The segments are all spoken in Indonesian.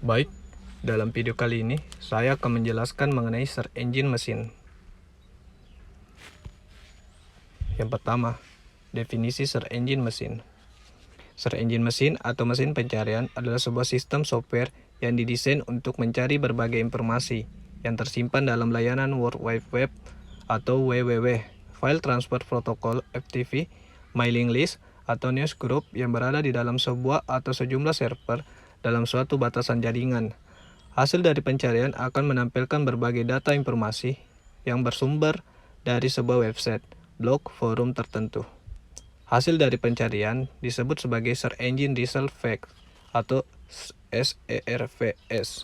Baik, dalam video kali ini saya akan menjelaskan mengenai search engine mesin. Yang pertama, definisi search engine mesin. Search engine mesin atau mesin pencarian adalah sebuah sistem software yang didesain untuk mencari berbagai informasi yang tersimpan dalam layanan World Wide Web atau WWW, File Transfer Protocol (FTP), mailing list, atau newsgroup yang berada di dalam sebuah atau sejumlah server dalam suatu batasan jaringan. Hasil dari pencarian akan menampilkan berbagai data informasi yang bersumber dari sebuah website, blog, forum tertentu. Hasil dari pencarian disebut sebagai Search Engine Result Facts atau SERVS.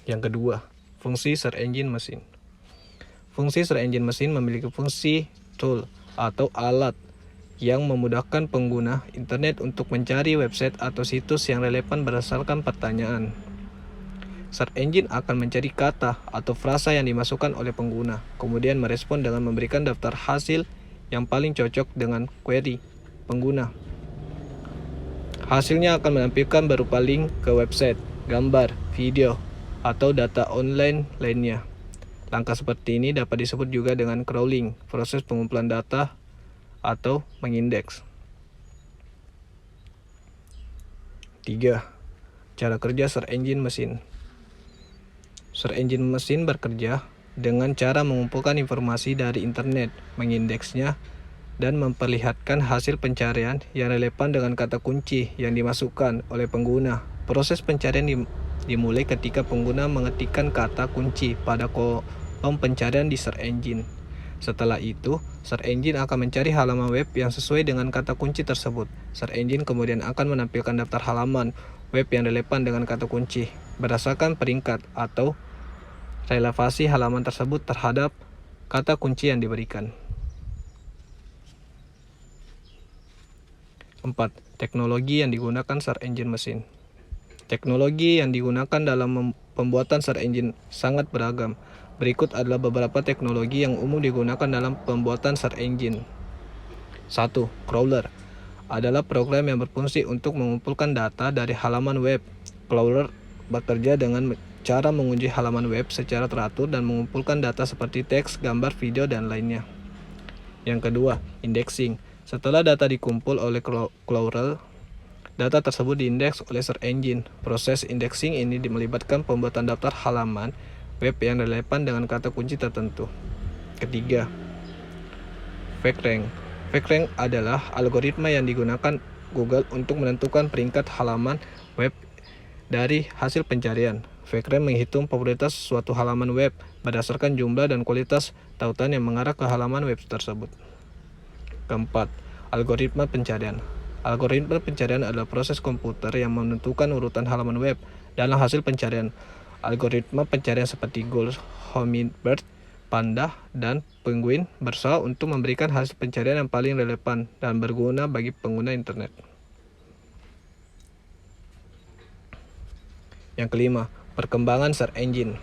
Yang kedua, fungsi search engine mesin. Fungsi search engine mesin memiliki fungsi tool atau alat yang memudahkan pengguna internet untuk mencari website atau situs yang relevan berdasarkan pertanyaan. Search engine akan mencari kata atau frasa yang dimasukkan oleh pengguna, kemudian merespon dengan memberikan daftar hasil yang paling cocok dengan query pengguna. Hasilnya akan menampilkan berupa link ke website, gambar, video, atau data online lainnya. Langkah seperti ini dapat disebut juga dengan crawling, proses pengumpulan data atau mengindeks. 3. Cara kerja search engine mesin. Search engine mesin bekerja dengan cara mengumpulkan informasi dari internet, mengindeksnya, dan memperlihatkan hasil pencarian yang relevan dengan kata kunci yang dimasukkan oleh pengguna. Proses pencarian dimulai ketika pengguna mengetikkan kata kunci pada kolom pencarian di search engine. Setelah itu, search engine akan mencari halaman web yang sesuai dengan kata kunci tersebut. Search engine kemudian akan menampilkan daftar halaman web yang relevan dengan kata kunci berdasarkan peringkat atau relevasi halaman tersebut terhadap kata kunci yang diberikan. 4. Teknologi yang digunakan search engine mesin. Teknologi yang digunakan dalam pembuatan search engine sangat beragam. Berikut adalah beberapa teknologi yang umum digunakan dalam pembuatan search engine. 1. Crawler adalah program yang berfungsi untuk mengumpulkan data dari halaman web. Crawler bekerja dengan cara mengunci halaman web secara teratur dan mengumpulkan data seperti teks, gambar, video, dan lainnya. Yang kedua, indexing. Setelah data dikumpul oleh crawler, data tersebut diindeks oleh search engine. Proses indexing ini melibatkan pembuatan daftar halaman web yang relevan dengan kata kunci tertentu. Ketiga, PageRank. PageRank adalah algoritma yang digunakan Google untuk menentukan peringkat halaman web dari hasil pencarian. PageRank menghitung popularitas suatu halaman web berdasarkan jumlah dan kualitas tautan yang mengarah ke halaman web tersebut. Keempat, algoritma pencarian. Algoritma pencarian adalah proses komputer yang menentukan urutan halaman web dalam hasil pencarian. Algoritma pencarian seperti Google, Hummingbird, Panda, dan Penguin berusaha untuk memberikan hasil pencarian yang paling relevan dan berguna bagi pengguna internet. Yang kelima, perkembangan search engine.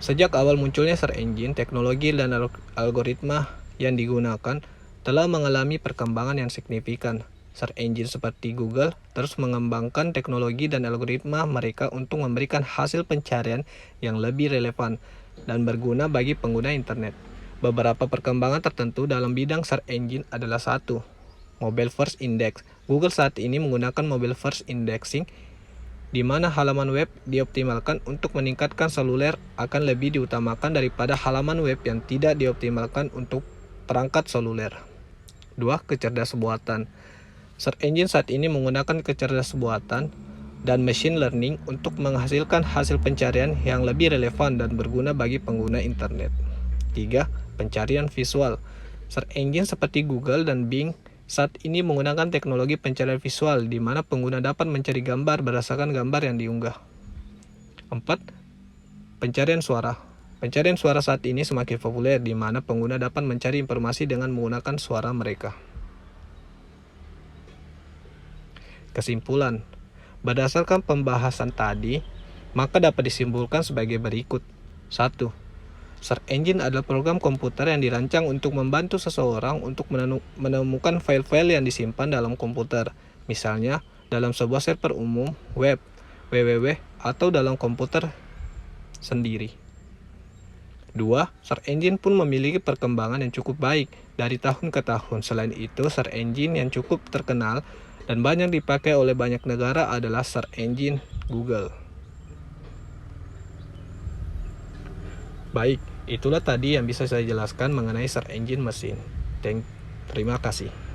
Sejak awal munculnya search engine, teknologi dan algoritma yang digunakan telah mengalami perkembangan yang signifikan. Search engine seperti Google terus mengembangkan teknologi dan algoritma mereka untuk memberikan hasil pencarian yang lebih relevan dan berguna bagi pengguna internet. Beberapa perkembangan tertentu dalam bidang search engine adalah 1. Mobile First Index. Google saat ini menggunakan Mobile First Indexing, di mana halaman web dioptimalkan untuk meningkatkan seluler akan lebih diutamakan daripada halaman web yang tidak dioptimalkan untuk perangkat seluler. 2. Kecerdasan buatan. Search engine saat ini menggunakan kecerdasan buatan dan machine learning untuk menghasilkan hasil pencarian yang lebih relevan dan berguna bagi pengguna internet. 3. Pencarian visual. Search engine seperti Google dan Bing saat ini menggunakan teknologi pencarian visual di mana pengguna dapat mencari gambar berdasarkan gambar yang diunggah. 4. Pencarian suara. Pencarian suara saat ini semakin populer di mana pengguna dapat mencari informasi dengan menggunakan suara mereka. Kesimpulan. Berdasarkan pembahasan tadi, maka dapat disimpulkan sebagai berikut. 1. Search engine adalah program komputer yang dirancang untuk membantu seseorang untuk menemukan file-file yang disimpan dalam komputer. Misalnya, dalam sebuah server umum, web, www, atau dalam komputer sendiri. 2. Search engine pun memiliki perkembangan yang cukup baik dari tahun ke tahun. Selain itu, search engine yang cukup terkenal dan banyak dipakai oleh banyak negara adalah search engine Google. Baik, itulah tadi yang bisa saya jelaskan mengenai search engine mesin. Terima kasih.